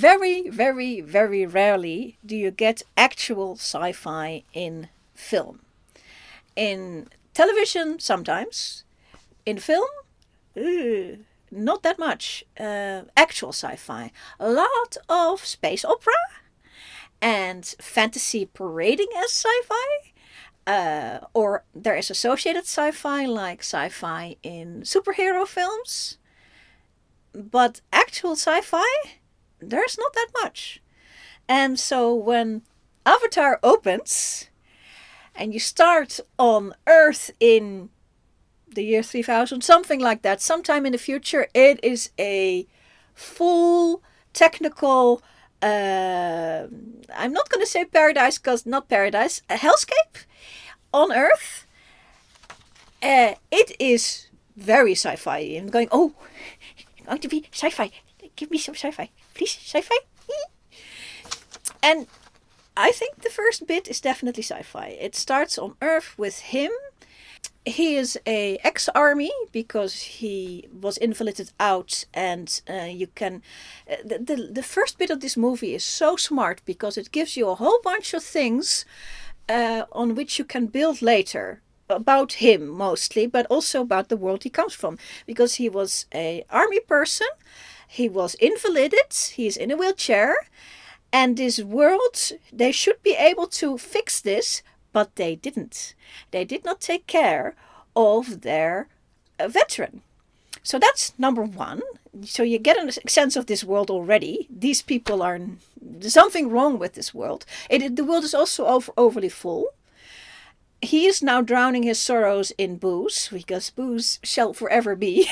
very, very, very rarely do you get actual sci-fi in film. In television, sometimes. In film, not that much. Actual sci-fi. A lot of space opera and fantasy parading as sci-fi. Or there is associated sci-fi, like sci-fi in superhero films. But actual sci-fi, there's not that much. And so when Avatar opens and you start on Earth in the year 3000, something like that, sometime in the future, it is a full technical, I'm not going to say paradise, because not paradise, a hellscape on Earth. It is very sci-fi. And going, oh, it's going to be sci-fi. Give me some sci-fi. Please, sci-fi. And I think the first bit is definitely sci-fi. It starts on Earth with him. He is a ex-army because he was invalided out, and you can... The first bit of this movie is so smart because it gives you a whole bunch of things on which you can build later. About him mostly, but also about the world he comes from. Because he was an army person, he was invalided, he's in a wheelchair, and this world, they should be able to fix this, but they didn't. They did not take care of their veteran. So that's number one. So you get a sense of this world already. These people are... There's something wrong with this world. The world is also overly full. He is now drowning his sorrows in booze, because booze shall forever be.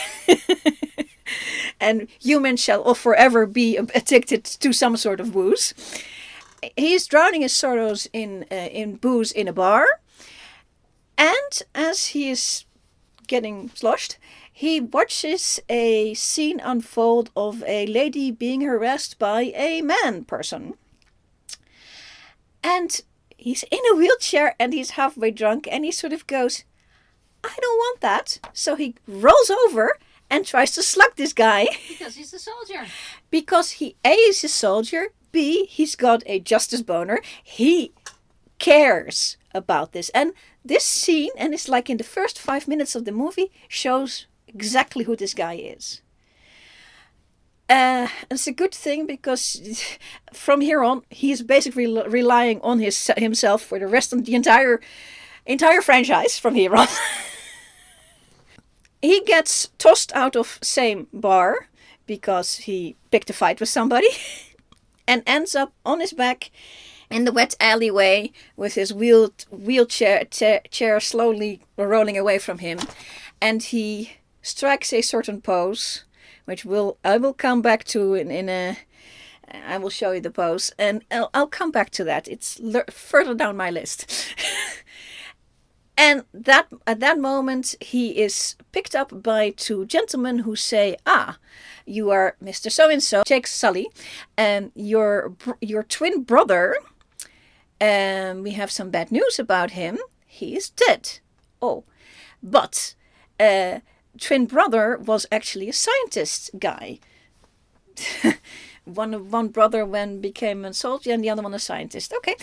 And humans shall forever be addicted to some sort of booze. He is drowning his sorrows in booze in a bar. And as he is getting sloshed, he watches a scene unfold of a lady being harassed by a man person. And he's in a wheelchair and he's halfway drunk, and he sort of goes, I don't want that. So he rolls over and tries to slug this guy. Because he's a soldier. Because he A, is a soldier, B, he's got a justice boner. He cares about this. And this scene, and it's like in the first 5 minutes of the movie, shows exactly who this guy is. It's a good thing because from here on, he's basically relying on himself for the rest of the entire franchise from here on. He gets tossed out of same bar because he picked a fight with somebody and ends up on his back in the wet alleyway with his wheelchair chair slowly rolling away from him. And he strikes a certain pose, which I will come back to I will show you the pose, and I'll come back to that. It's further down my list. And at that moment, he is picked up by two gentlemen who say, you are Mr. So-and-so, Jake Sully, and your twin brother, we have some bad news about him. He is dead. Oh, but... twin brother was actually a scientist guy. one brother became a soldier and the other one a scientist. Okay.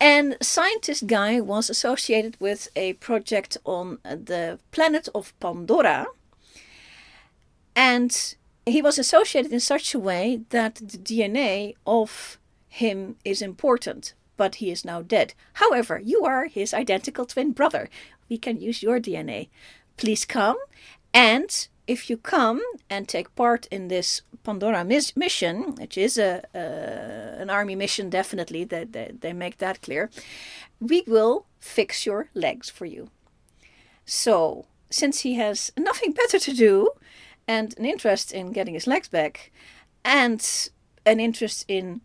And scientist guy was associated with a project on the planet of Pandora. And he was associated in such a way that the DNA of him is important. But he is now dead. However, you are his identical twin brother. We can use your DNA. Please come. And if you come and take part in this Pandora mission, which is an army mission, definitely, they make that clear, we will fix your legs for you. So, since he has nothing better to do, and an interest in getting his legs back, and an interest in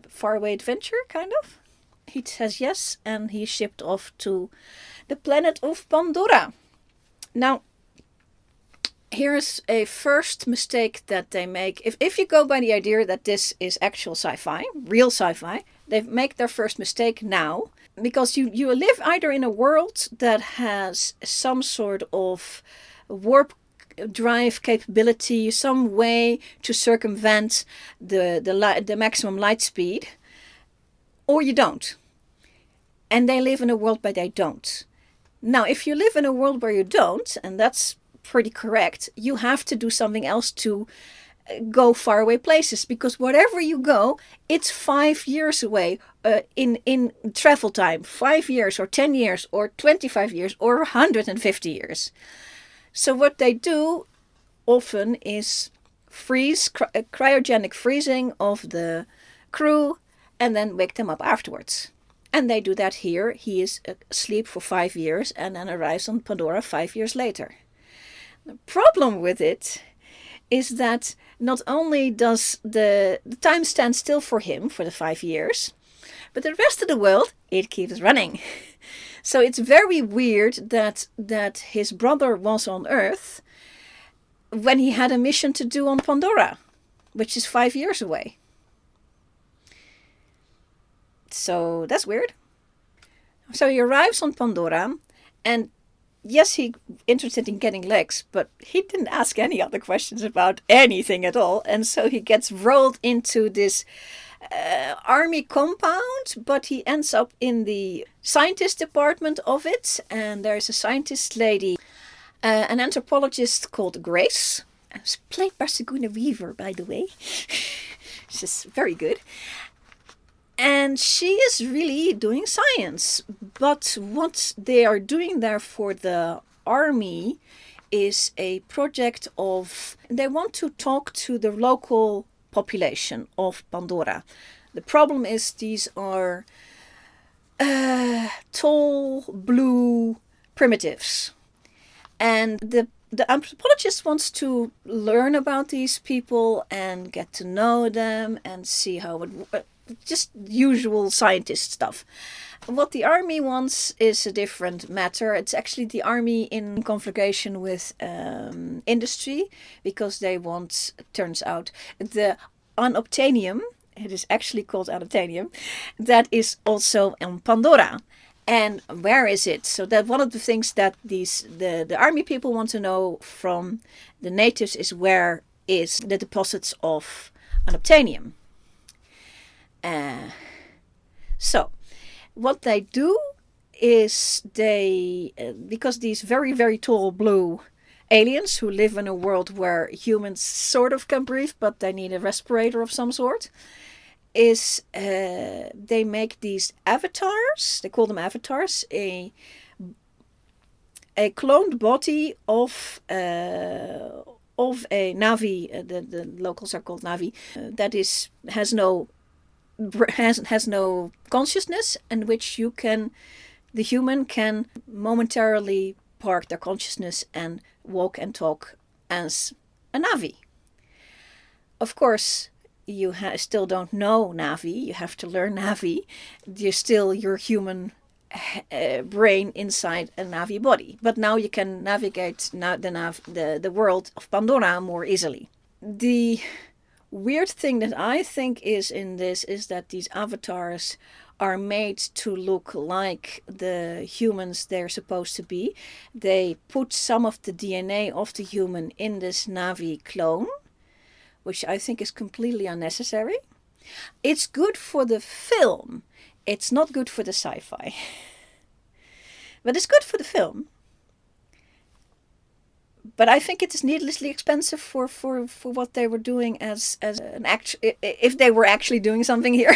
faraway adventure, kind of, he says yes, and he's shipped off to the planet of Pandora. Now, here's a first mistake that they make. If you go by the idea that this is actual sci-fi, real sci-fi, they make their first mistake now. Because you live either in a world that has some sort of warp drive capability, some way to circumvent the maximum light speed, or you don't. And they live in a world where they don't. Now, if you live in a world where you don't, and that's pretty correct, you have to do something else to go faraway places, because wherever you go, it's 5 years away in travel time. 5 years or 10 years or 25 years or 150 years. So what they do often is freeze, cryogenic freezing of the crew, and then wake them up afterwards. And they do that here. He is asleep for 5 years and then arrives on Pandora 5 years later. The problem with it is that not only does the time stand still for him for the 5 years, but the rest of the world, it keeps running. So it's very weird that his brother was on Earth when he had a mission to do on Pandora, which is 5 years away. So that's weird. So he arrives on Pandora, and yes, he's interested in getting legs, but he didn't ask any other questions about anything at all. And so he gets rolled into this army compound, but he ends up in the scientist department of it. And there's a scientist lady, an anthropologist called Grace. It's played by Sigourney Weaver, by the way. She's very good. And she is really doing science. But what they are doing there for the army is a project of... They want to talk to the local population of Pandora. The problem is these are tall, blue primitives. And the anthropologist wants to learn about these people and get to know them and see how it... just usual scientist stuff. What the army wants is a different matter. It's actually the army in conflagration with industry, because they want, turns out, the Unobtanium, it is actually called Unobtanium, that is also on Pandora. And where is it? So that one of the things that the army people want to know from the natives is where is the deposits of Unobtanium. So what they do is they, because these very, very tall blue aliens who live in a world where humans sort of can breathe, but they need a respirator of some sort, is they make these avatars. They call them avatars. A cloned body of a Navi. The locals are called Navi. That is has no consciousness, and which the human can momentarily park their consciousness and walk and talk as a Navi. Of course, you still don't know Navi. You have to learn Navi. You're still your human brain inside a Navi body. But now you can navigate the world of Pandora more easily. The weird thing that I think is in this is that these avatars are made to look like the humans they're supposed to be. They put some of the DNA of the human in this Navi clone, which I think is completely unnecessary. It's good for the film. It's not good for the sci-fi. But it's good for the film. But I think it is needlessly expensive for what they were doing as an act, if they were actually doing something here.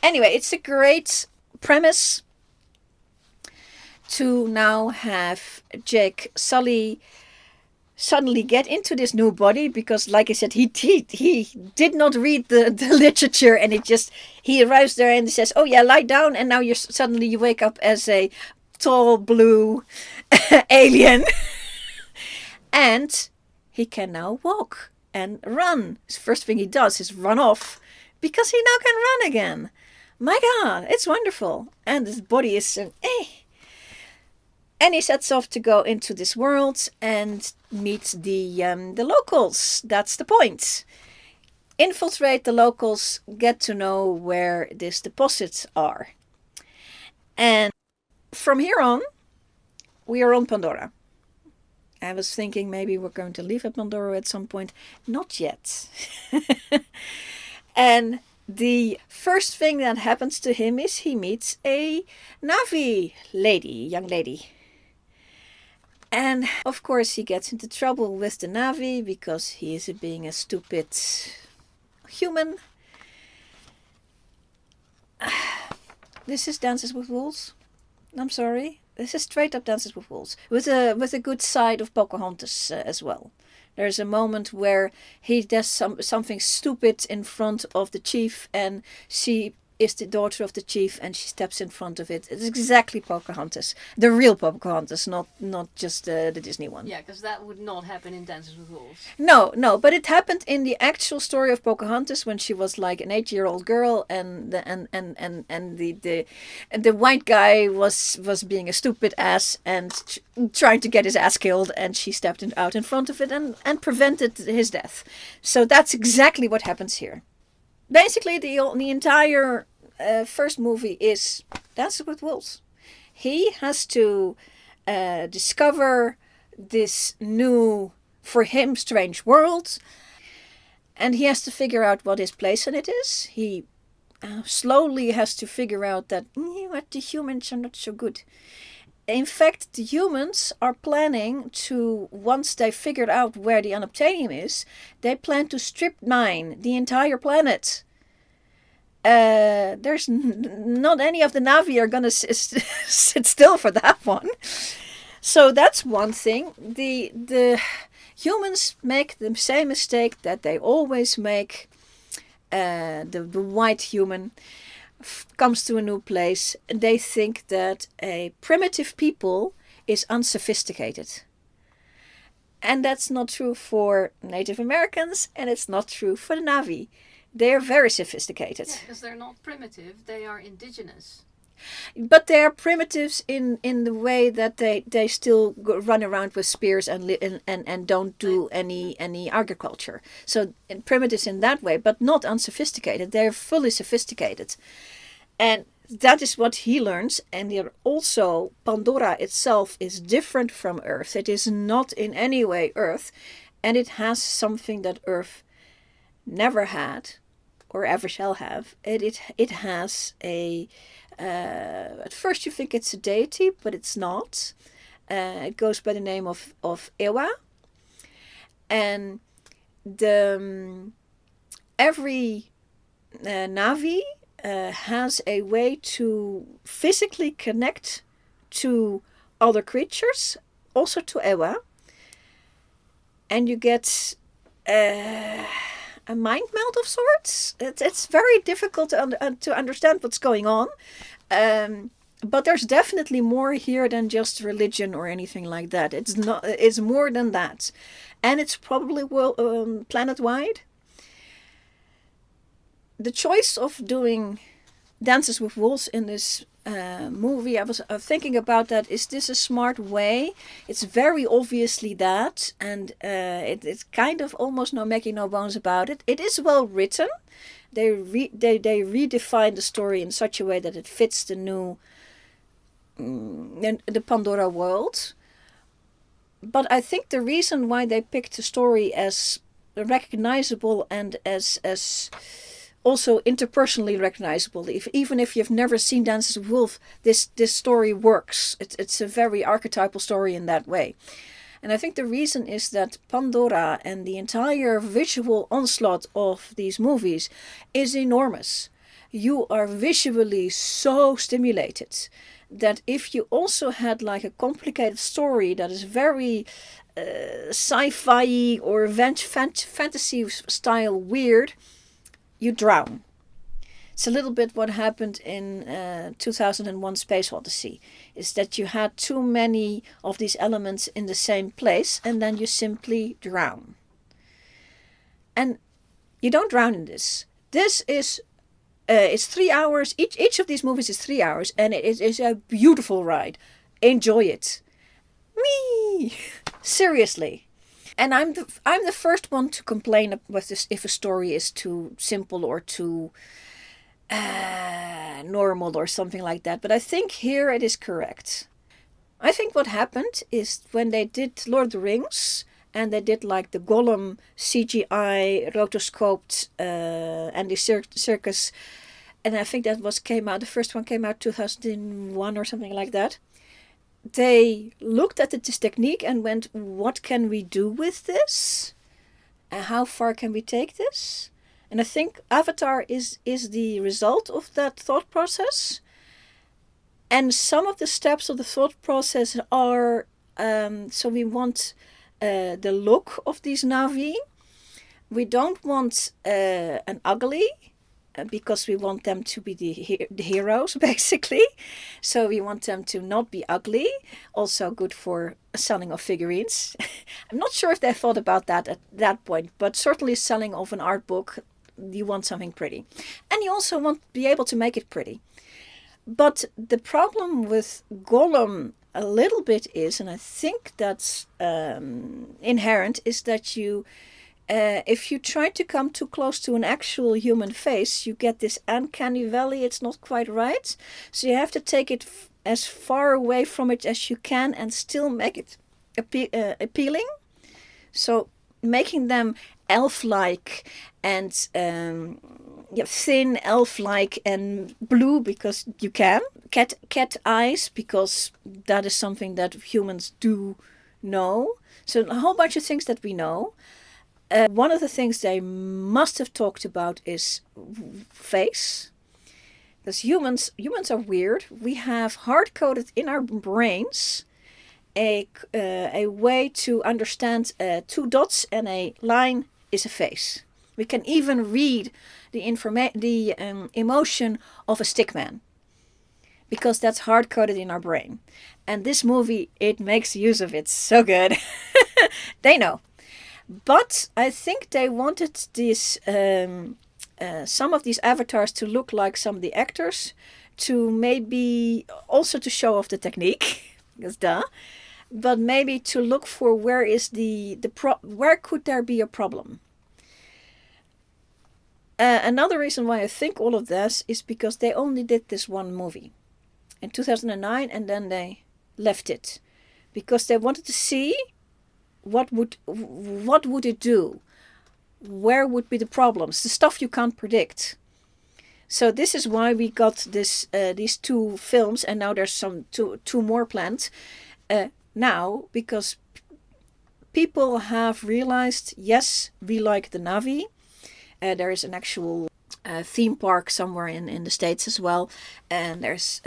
Anyway, it's a great premise to now have Jake Sully suddenly get into this new body, because, like I said, he did not read the literature, and he arrives there and he says, "Oh yeah, lie down," and now suddenly you wake up as a tall blue alien. And he can now walk and run. The first thing he does is run off, because he now can run again. My God, it's wonderful. And his body is... And he sets off to go into this world and meet the locals. That's the point. Infiltrate the locals, get to know where these deposits are. And from here on, we are on Pandora. I was thinking maybe we're going to leave at Pandora at some point. Not yet. And the first thing that happens to him is he meets a Navi young lady. And of course he gets into trouble with the Navi because he is being a stupid human. This is Dances with Wolves. I'm sorry. This is straight up Dances with Wolves. With a good side of Pocahontas as well. There's a moment where he does something stupid in front of the chief, and she is the daughter of the chief, and she steps in front of it. It's exactly Pocahontas. The real Pocahontas, not just the Disney one. Yeah, because that would not happen in Dances with Wolves. No, but it happened in the actual story of Pocahontas when she was like an 8-year-old girl, and the white guy was being a stupid ass and trying to get his ass killed, and she stepped out in front of it and prevented his death. So that's exactly what happens here. Basically, the entire first movie is Dances with Wolves. He has to discover this new, for him, strange world. And he has to figure out what his place in it is. He slowly has to figure out that the humans are not so good. In fact, the humans are planning to, once they figured out where the Unobtanium is, they plan to strip mine the entire planet. There's not any of the Navi are going to sit still for that one. So that's one thing. The humans make the same mistake that they always make. The white human comes to a new place, and they think that a primitive people is unsophisticated. And that's not true for Native Americans, and it's not true for the Navi. They are very sophisticated. Yeah, because they're not primitive, they are indigenous. But they are primitives in the way that they still run around with spears and don't do any agriculture. So primitives in that way, but not unsophisticated. They're fully sophisticated. And that is what he learns. And also, Pandora itself is different from Earth. It is not in any way Earth. And it has something that Earth never had or ever shall have. It has a... at first you think it's a deity, but it's not. It goes by the name of Ewa. And every Navi has a way to physically connect to other creatures, also to Ewa. And you get a mind meld of sorts. It's very difficult to understand what's going on. But there's definitely more here than just religion or anything like that. It's more than that. And it's probably planet-wide. The choice of doing Dances with Wolves in this movie, I was thinking about that. Is this a smart way? It's very obviously that. And it's kind of almost making no bones about it. It is well written. They redefine the story in such a way that it fits the new the Pandora world. But I think the reason why they picked the story as recognizable and as also interpersonally recognizable, even if you've never seen Dances with Wolves, this story works. It's a very archetypal story in that way. And I think the reason is that Pandora and the entire visual onslaught of these movies is enormous. You are visually so stimulated that if you also had like a complicated story that is very sci-fi or fantasy style weird, you drown. It's a little bit what happened in 2001 Space Odyssey, is that you had too many of these elements in the same place and then you simply drown. And you don't drown in this. This is, it's 3 hours, each of these movies is 3 hours, and it is a beautiful ride. Enjoy it. Whee! Seriously. And I'm the first one to complain with this if a story is too simple or too normal or something like that. But I think here it is correct. I think what happened is when they did Lord of the Rings and they did like the Gollum CGI rotoscoped and the circus, and I think that came out. The first one came out 2001 or something like that. They looked at this technique and went, "What can we do with this? And how far can we take this?" And I think Avatar is the result of that thought process. And some of the steps of the thought process are, so we want the look of these Navi. We don't want an ugly, because we want them to be the heroes, basically. So we want them to not be ugly. Also good for selling of figurines. I'm not sure if they thought about that at that point, but certainly selling of an art book, you want something pretty. And you also want to be able to make it pretty. But the problem with Gollum a little bit is, and I think that's inherent, is that if you try to come too close to an actual human face, you get this uncanny valley. It's not quite right. So you have to take it as far away from it as you can and still make it appealing. So making them elf-like and thin elf-like and blue because you can. Cat eyes because that is something that humans do know. So a whole bunch of things that we know. One of the things they must have talked about is face. Because humans are weird. We have hard-coded in our brains a way to understand 2 dots and a line is a face. We can even read the emotion of a stickman, because that's hard-coded in our brain. And this movie, it makes use of it so good. They know. But I think they wanted this some of these avatars to look like some of the actors, to maybe also to show off the technique, because duh. But maybe to look for where is where could there be a problem. Another reason why I think all of this is because they only did this one movie in 2009, and then they left it because they wanted to see what would it do, where would be the problems, the stuff you can't predict. So this is why we got these 2 films, and now there's two more planned now, because people have realized, yes, we like the Navi. There is an actual theme park somewhere in the States as well. And there's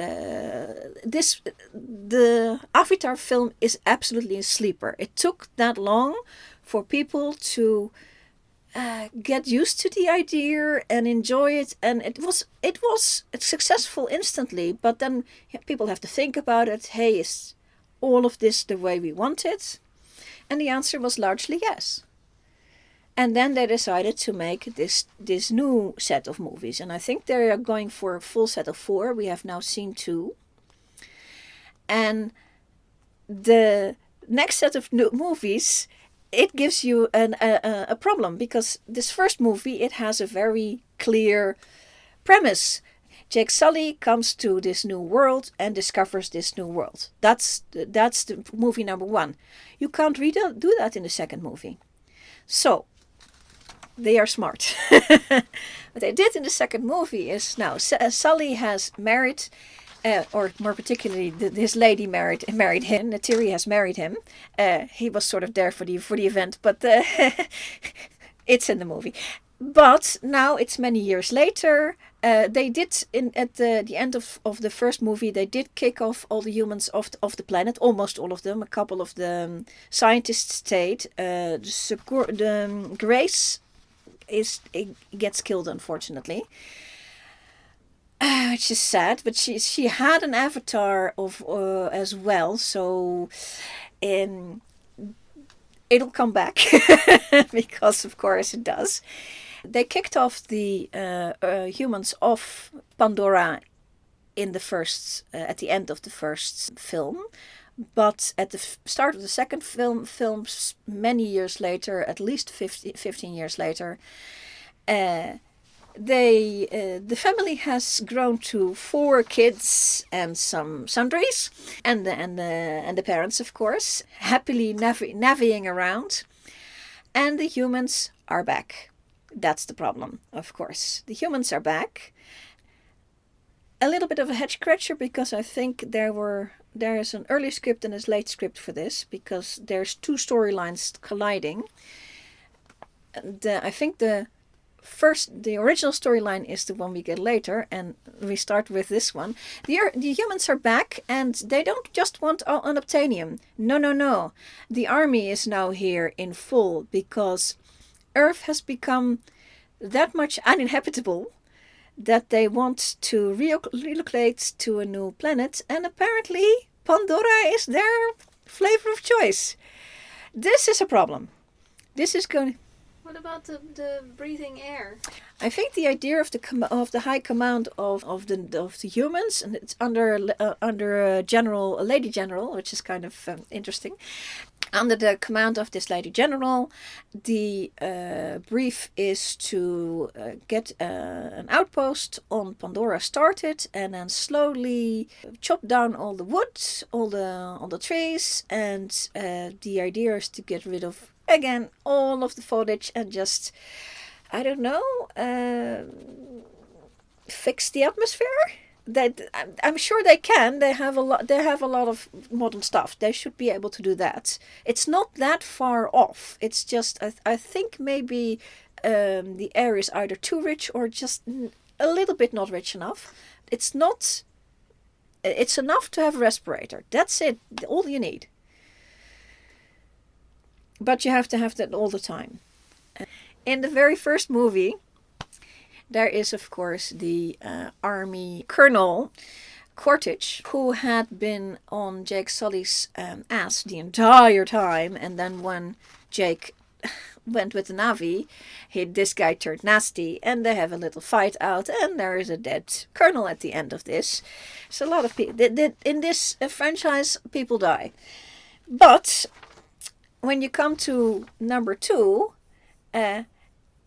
the Avatar film is absolutely a sleeper. It took that long for people to get used to the idea and enjoy it. And it was successful instantly. But then people have to think about it. Hey, is all of this the way we want it? And the answer was largely yes. And then they decided to make this new set of movies. And I think they are going for a full set of 4. We have now seen 2. And the next set of new movies, it gives you a problem. Because this first movie, it has a very clear premise. Jake Sully comes to this new world and discovers this new world. That's the movie number 1. You can't do that in the second movie. So they are smart. What they did in the second movie is now Sully has married, or more particularly, his lady married him. Neytiri has married him. He was sort of there for the event, but it's in the movie. But now it's many years later. They did at the end of the first movie. They did kick off all the humans of the planet, almost all of them. A couple of the scientists stayed. The Grace gets killed, unfortunately, which is sad. But she had an avatar of as well, so it'll come back because of course it does. They kicked off the humans of Pandora in the first at the end of the first film. But at the start of the second films, many years later, at least 15 years later, the family has grown to 4 kids and some sundries, and the parents, of course, happily navigating around, and the humans are back. That's the problem, of course. The humans are back. A little bit of a head scratcher, because I think there is an early script and a late script for this, because there's 2 storylines colliding. I think the original storyline is the one we get later, and we start with this one. The humans are back, and they don't just want Unobtanium. No. The army is now here in full, because Earth has become that much uninhabitable that they want to relocate to a new planet, and apparently Pandora is their flavor of choice. This is a problem. This is going. What about the breathing air? I think the idea of the high command of the humans, and it's under a lady general, which is kind of interesting. Under the command of this lady general, the brief is to get an outpost on Pandora started, and then slowly chop down all the wood, all the trees, and the idea is to get rid of, again, all of the foliage, and just, I don't know, fix the atmosphere. That I'm sure they can. They have a lot of modern stuff. They should be able to do that. It's not that far off. It's just I think maybe the air is either too rich or just a little bit not rich enough. It's not. It's enough to have a respirator. That's it. All you need. But you have to have that all the time. In the very first movie, there is, of course, the army colonel, Quaritch, who had been on Jake Sully's ass the entire time. And then when Jake went with the Navi, this guy turned nasty, and they have a little fight out, and there is a dead colonel at the end of this. So a lot of people, in this franchise, people die. But when you come to number 2,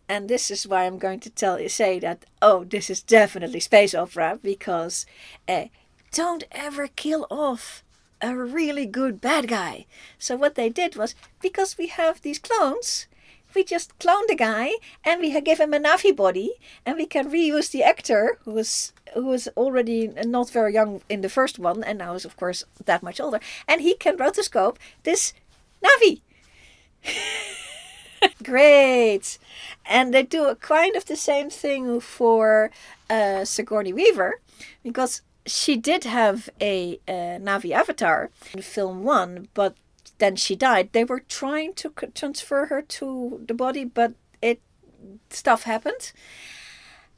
and this is why I'm going to say that, this is definitely space opera, because don't ever kill off a really good bad guy. So what they did was, because we have these clones, we just clone the guy, and we give him a Navi body, and we can reuse the actor who was already not very young in the first one, and now is, of course, that much older, and he can rotoscope this Navi. Great. And they do kind of the same thing for Sigourney Weaver, because she did have a Navi avatar in film 1, but then she died. They were trying to transfer her to the body, but stuff happened,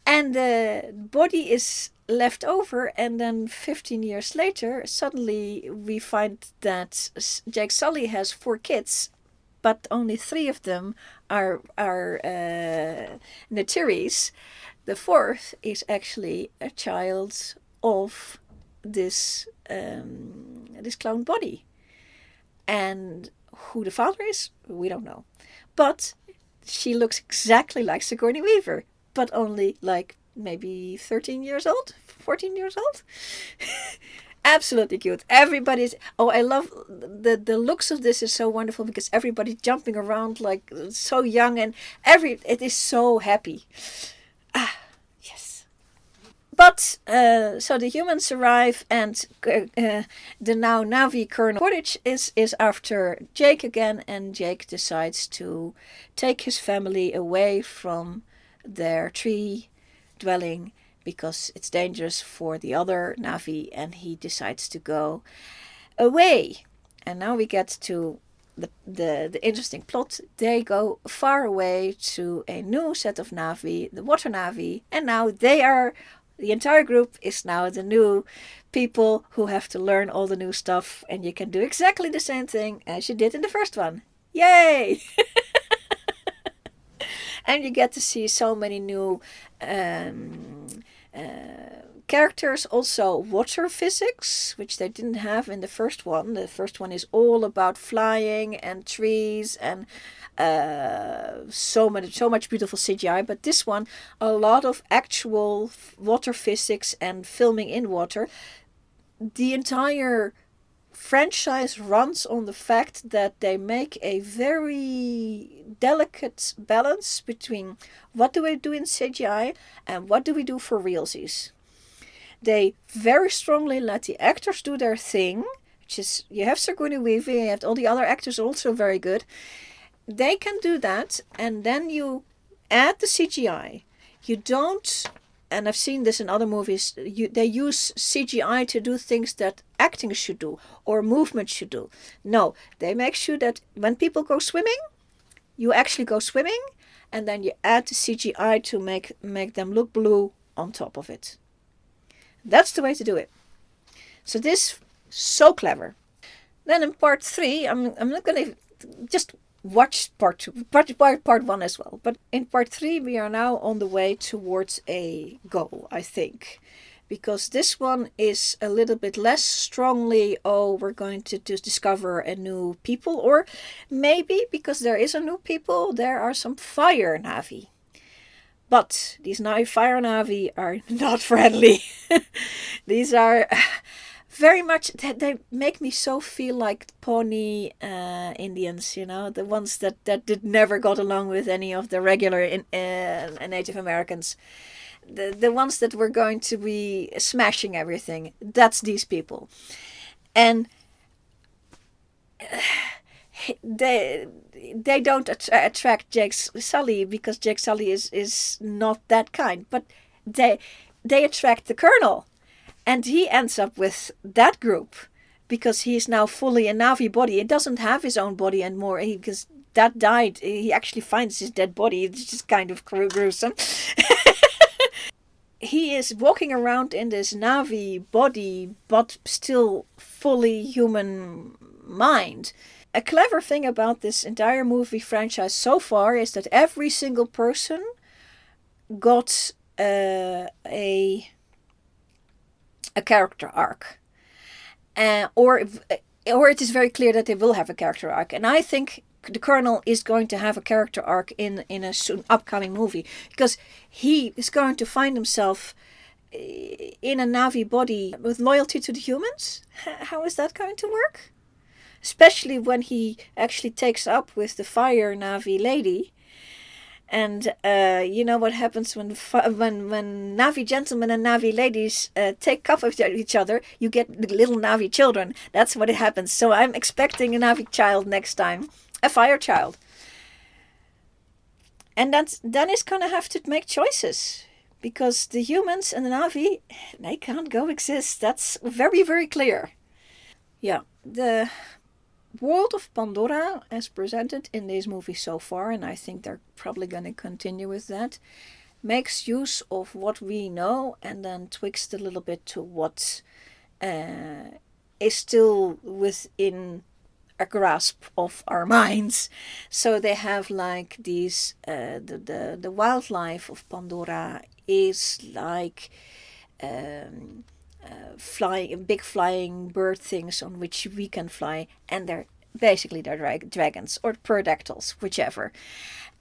and the body is left over. And then 15 years later, suddenly we find that Jake Sully has 4 kids, but only 3 of them are Neytiris. The 4th is actually a child of this clone body. And who the father is, we don't know. But she looks exactly like Sigourney Weaver, but only like maybe 13 years old, 14 years old. Absolutely cute. Everybody's. I love the looks of this is so wonderful, because everybody's jumping around like so young, and it is so happy. Yes. But so the humans arrive, and the now Navi Colonel Quaritch is after Jake again, and Jake decides to take his family away from their tree dwelling, because it's dangerous for the other Navi, and he decides to go away. And now we get to the interesting plot. They go far away to a new set of Navi, the Water Navi, and now the entire group is now the new people who have to learn all the new stuff, and you can do exactly the same thing as you did in the first one. Yay! And you get to see so many new characters, also water physics, which they didn't have in the first one. The first one is all about flying and trees and so much beautiful CGI, but this one, a lot of actual water physics and filming in water. The entire franchise runs on the fact that they make a very delicate balance between what do we do in CGI and what do we do for realsies. They very strongly let the actors do their thing, which is, you have Sigourney Weaver, you have all the other actors also very good. They can do that, and then you add the CGI. You don't, and I've seen this in other movies, they use CGI to do things that acting should do or movement should do. No, they make sure that when people go swimming, you actually go swimming, and then you add the CGI to make them look blue on top of it. That's the way to do it. So this, so clever. Then in part 3, I'm not going to just watch part 1 as well. But in part 3, we are now on the way towards a goal, I think. Because this one is a little bit less strongly, we're going to just discover a new people. Or maybe, because there is a new people, there are some fire Navi. But these fire Navi are not friendly. These are very much, they make me so feel like Pawnee Indians, the ones that did never got along with any of the regular Native Americans. The ones that were going to be smashing everything. That's these people. And they don't attract Jake Sully because Jake Sully is not that kind. But they attract the Colonel. And he ends up with that group because he's now fully a Navi body. He doesn't have his own body anymore because that died. He actually finds his dead body. It's just kind of gruesome. He is walking around in this Navi body, but still fully human mind. A clever thing about this entire movie franchise so far is that every single person got a character arc, or it is very clear that they will have a character arc, and I think the Colonel is going to have a character arc in a soon upcoming movie because he is going to find himself in a Navi body with loyalty to the humans. How is that going to work? Especially when he actually takes up with the fire Navi lady. And you know what happens when Navi gentlemen and Navi ladies take up with each other, you get little Navi children. That's what it happens. So I'm expecting a Navi child next time, a fire child. And then he's going to have to make choices. Because the humans and the Navi, they can't coexist. That's very, very clear. Yeah, the world of Pandora as presented in this movie so far, and I think they're probably going to continue with that, makes use of what we know and then tweaks a little bit to what is still within a grasp of our minds. So they have like these the wildlife of Pandora is like big flying bird things on which we can fly, and they're dragons or pterodactyls, whichever.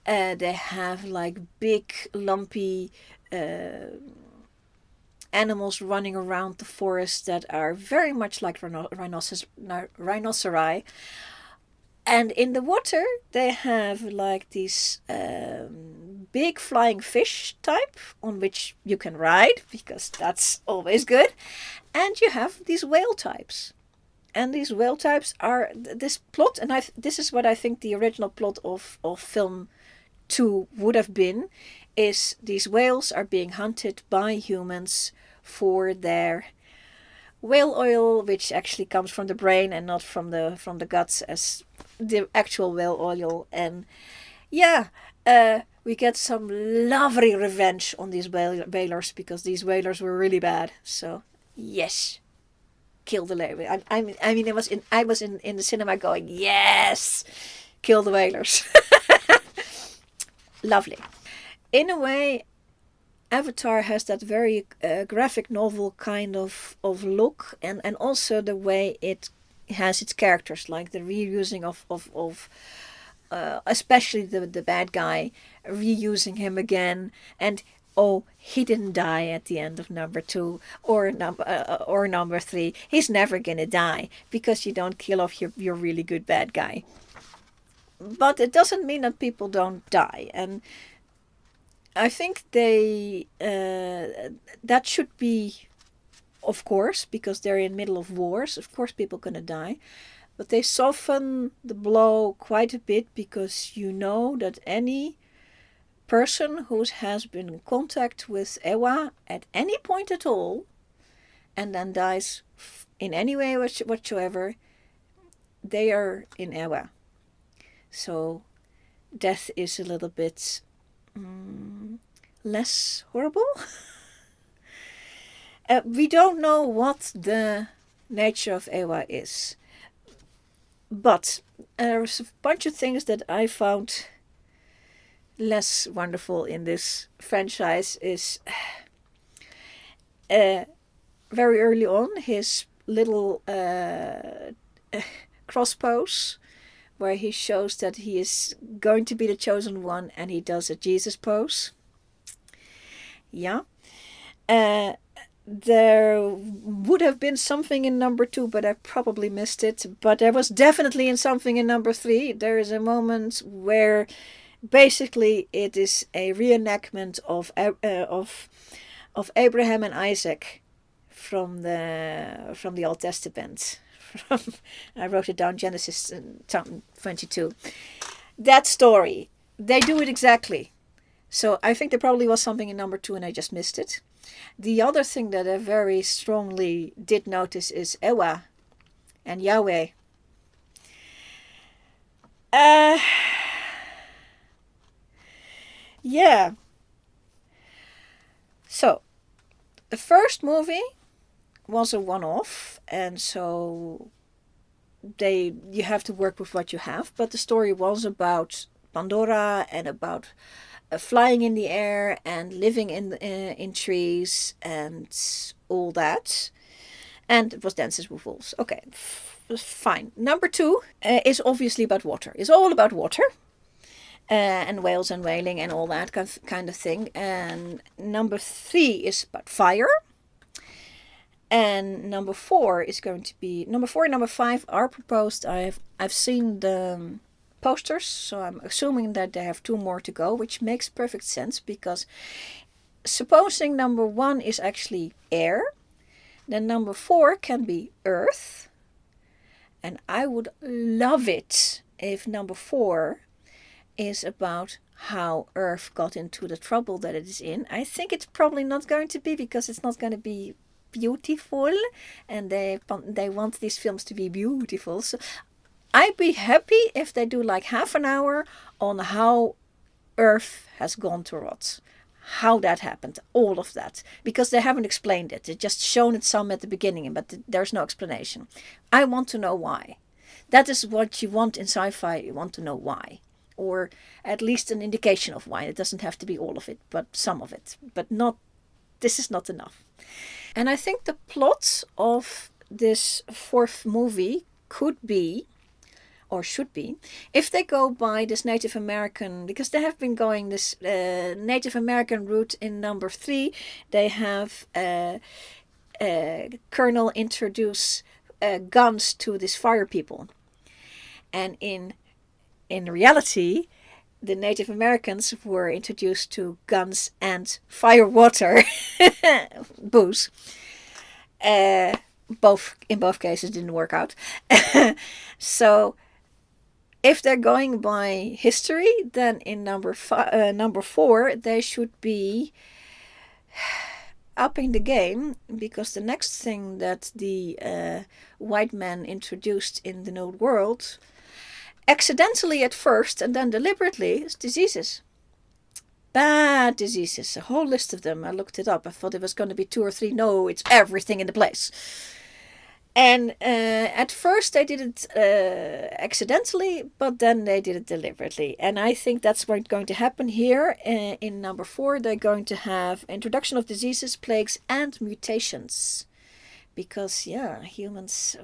They have like big lumpy animals running around the forest that are very much like rhinoceri. And in the water they have like these big flying fish type on which you can ride, because that's always good. And you have these whale types. And these whale types are this plot, and this is what I think the original plot of film 2 would have been, is these whales are being hunted by humans for their whale oil, which actually comes from the brain and not from the guts as the actual whale oil. And yeah, we get some lovely revenge on these whalers, because these whalers were really bad. So yes, kill the whalers. I mean, I was in the cinema going, yes, kill the whalers. Lovely. In a way, Avatar has that very graphic novel kind of look, and also the way it has its characters, like the reusing of especially the bad guy, reusing him again, and oh, he didn't die at the end of number 2 or number 3. He's never gonna die because you don't kill off your really good bad guy. But it doesn't mean that people don't die, and I think that should be, of course, because they're in the middle of wars. Of course, people gonna die, but they soften the blow quite a bit because you know that any person who has been in contact with Ewa at any point at all, and then dies in any way whatsoever, they are in Ewa. So death is a little bit less horrible. We don't know what the nature of Ewa is. But there's a bunch of things that I found less wonderful in this franchise. Is very early on, his little cross pose, where he shows that he is going to be the chosen one, and he does a Jesus pose. Yeah. There would have been something in number 2, but I probably missed it. But there was definitely in something in number 3. There is a moment where basically it is a reenactment of Abraham and Isaac from the Old Testament. I wrote it down, Genesis 22. That story, they do it exactly. So I think there probably was something in number 2 and I just missed it. The other thing that I very strongly did notice is Ewa and Yahweh. Yeah. So, the first movie was a one-off, and so you have to work with what you have. But the story was about Pandora and about flying in the air and living in trees and all that. And it was Dances with Wolves. Okay, fine. Number 2 is obviously about water. It's all about water. And whales and whaling and all that kind of thing. And number 3 is about fire. And number 4 is going to be... Number 4 and number 5 are proposed. I've seen the posters, so I'm assuming that they have 2 more to go, which makes perfect sense, because supposing number 1 is actually air, then number 4 can be earth. And I would love it if number 4 is about how Earth got into the trouble that it is in. I think it's probably not going to be, because it's not going to be beautiful, and they want these films to be beautiful. So I'd be happy if they do like half an hour on how Earth has gone to rot, how that happened, all of that, because they haven't explained it. They've just shown it some at the beginning, but there's no explanation. I want to know why. That is what you want in sci-fi. You want to know why, or at least an indication of why. It doesn't have to be all of it, but some of it. But not. This is not enough. And I think the plot of this 4th movie could be, or should be, if they go by this Native American, because they have been going this Native American route in number 3. They have Colonel introduce guns to these fire people, and in reality, the Native Americans were introduced to guns and fire water, booze. In both cases didn't work out. So if they're going by history, then in number 4 they should be upping the game, because the next thing that the white man introduced in the New World, accidentally at first and then deliberately, is diseases. Bad diseases, a whole list of them. I looked it up. I thought it was going to be 2 or 3. No, it's everything in the place. And at first they did it accidentally, but then they did it deliberately. And I think that's what's going to happen here. In number 4, they're going to have introduction of diseases, plagues, and mutations. Because, yeah, humans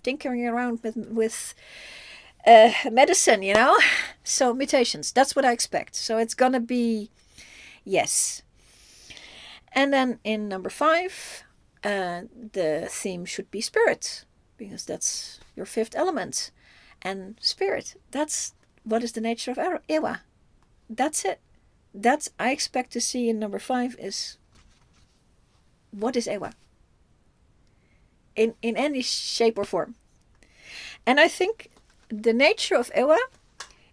tinkering around with medicine, you know? So mutations, that's what I expect. So it's gonna be, yes. And then in number 5, the theme should be spirit, because that's your 5th element. And spirit, that's what is the nature of Ewa. That's it. That's I expect to see in number 5 is, what is Ewa? In any shape or form. And I think the nature of Ewa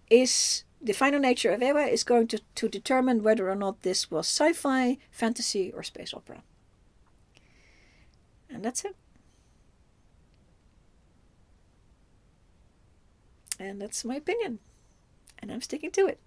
is, the final nature of Ewa is going to determine whether or not this was sci-fi, fantasy, or space opera. And that's it. And that's my opinion. And I'm sticking to it.